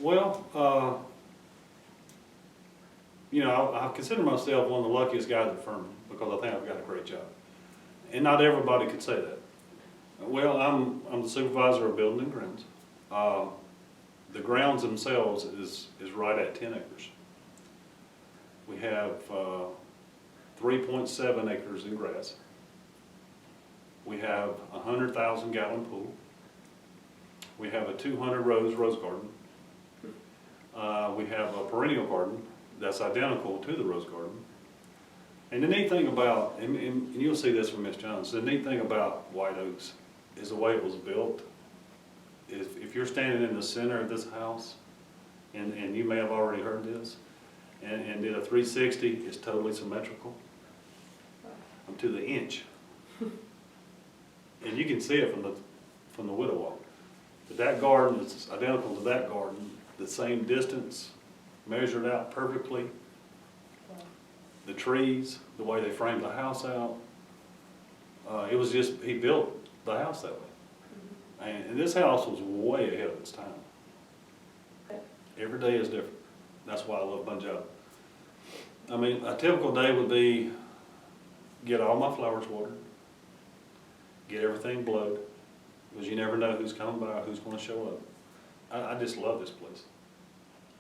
Well, you know, I consider myself one of the luckiest guys at the firm because I think I've got a great job. And not everybody could say that. Well, I'm the supervisor of building and grounds. The grounds themselves is right at 10 acres. We have 3.7 acres in grass. We have a 100,000 gallon pool. We have a 200 rose garden. We have a perennial garden that's identical to the rose garden. And the neat thing about, and you'll see this from Miss Jones, the neat thing about White Oaks is the way it was built. If you're standing in the center of this house, and you may have already heard this, and did a 360, it's totally symmetrical to the inch. And you can see it from the window wall. But that garden is identical to that garden, the same distance, measured out perfectly. The trees, the way they framed the house out. It was just, he built the house that way. And this house was way ahead of its time. Every day is different. That's why I love my job. I mean, a typical day would be get all my flowers watered, get everything blowed, because you never know who's coming by, who's going to show up. I just love this place.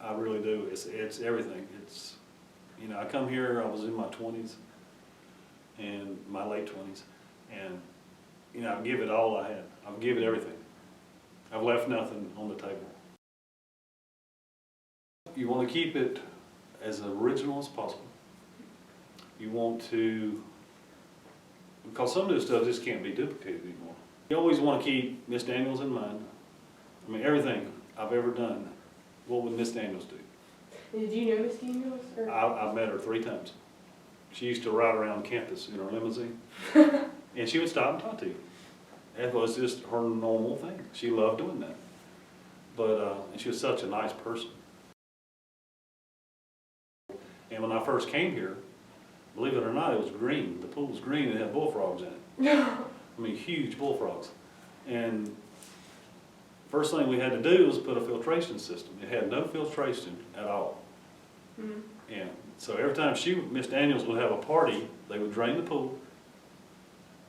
I really do. It's everything. It's, you know, I come here, I was in my 20s and my late 20s, and, you know, I give it all I had. I've given everything. I've left nothing on the table. You want to keep it as original as possible. You want to, because some of this stuff just can't be duplicated anymore. You always want to keep Miss Daniels in mind. I mean, everything I've ever done, what would Miss Daniels do? Did you know Miss Daniels? I've met her 3 times. She used to ride around campus in her limousine, and she would stop and talk to you. That was just her normal thing. She loved doing that. But and she was such a nice person. And when I first came here, believe it or not, it was green. The pool was green and it had bullfrogs in it. I mean, huge bullfrogs. And first thing we had to do was put a filtration system. It had no filtration at all. Mm-hmm. And so every time Miss Daniels would have a party, they would drain the pool,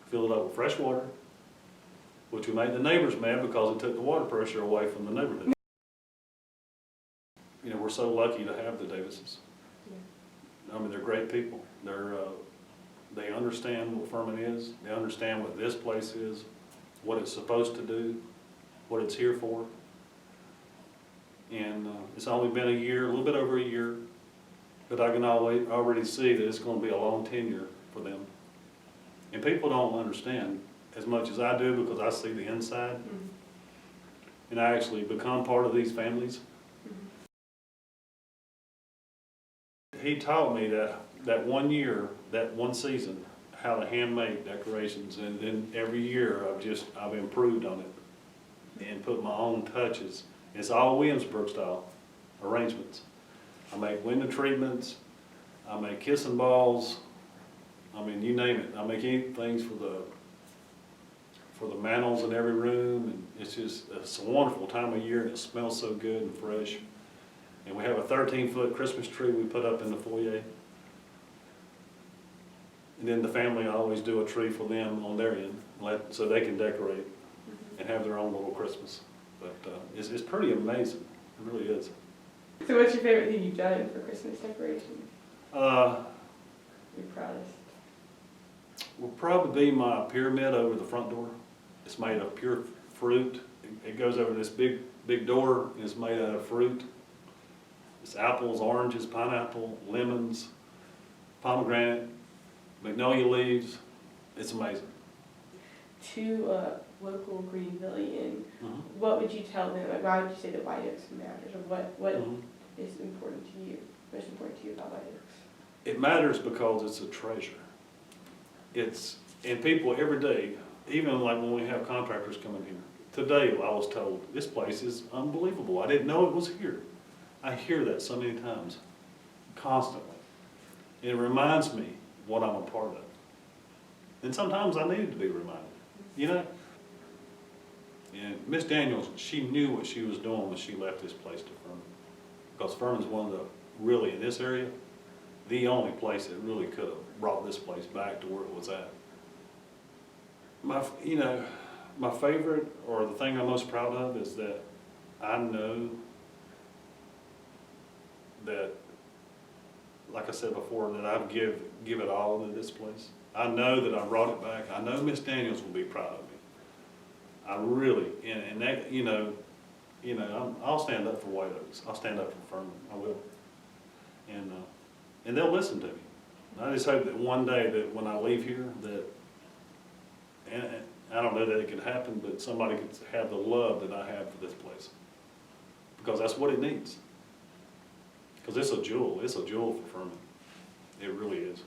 fill it up with fresh water, which would make the neighbors mad because it took the water pressure away from the neighborhood. You know, we're so lucky to have the Davises. I mean, they're great people. They understand what Furman is. They understand what this place is, what it's supposed to do, what it's here for. And it's only been a year, a little bit over a year, but I can already see that it's going to be a long tenure for them. And people don't understand as much as I do because I see the inside. Mm-hmm. And I actually become part of these families. Mm-hmm. He taught me that 1 year, that 1 season, how to handmade decorations, and then every year I've improved on it and put my own touches. It's all Williamsburg style arrangements. I make window treatments, I make kissing balls, I mean, you name it. I make anything for the mantles in every room, and it's a wonderful time of year, and it smells so good and fresh. And we have a 13-foot Christmas tree we put up in the foyer. And then the family, I always do a tree for them on their end, so they can decorate and have their own little Christmas. But it's pretty amazing, it really is. So what's your favorite thing you've done for Christmas decorations? Your proudest? Will probably be my pyramid over the front door. It's made of pure fruit. It goes over this big door, and it's made out of fruit. It's apples, oranges, pineapple, lemons, pomegranate, magnolia leaves. It's amazing. To a local Greenvillian, what would you tell them? Like, why would you say that White Oaks matters, or what is important to you? Most important to you about White Oaks? It matters because it's a treasure. And people every day, even like when we have contractors coming here. Today I was told, this place is unbelievable. I didn't know it was here. I hear that so many times, constantly. And it reminds me what I'm a part of. And sometimes I need to be reminded, you know? And Miss Daniels, she knew what she was doing when she left this place to Furman. Because Furman's one of the, really in this area, the only place that really could have brought this place back to where it was at. My favorite, or the thing I'm most proud of, is that I know that, like I said before, that I've give it all to this place. I know that I brought it back. I know Miss Daniels will be proud of me. I really, and that, I'll stand up for White Oaks. I'll stand up for Furman. I will. And they'll listen to me. I just hope that one day that when I leave here that, and I don't know that it can happen, but somebody could have the love that I have for this place. Because that's what it needs. Because it's a jewel for Furman. It really is.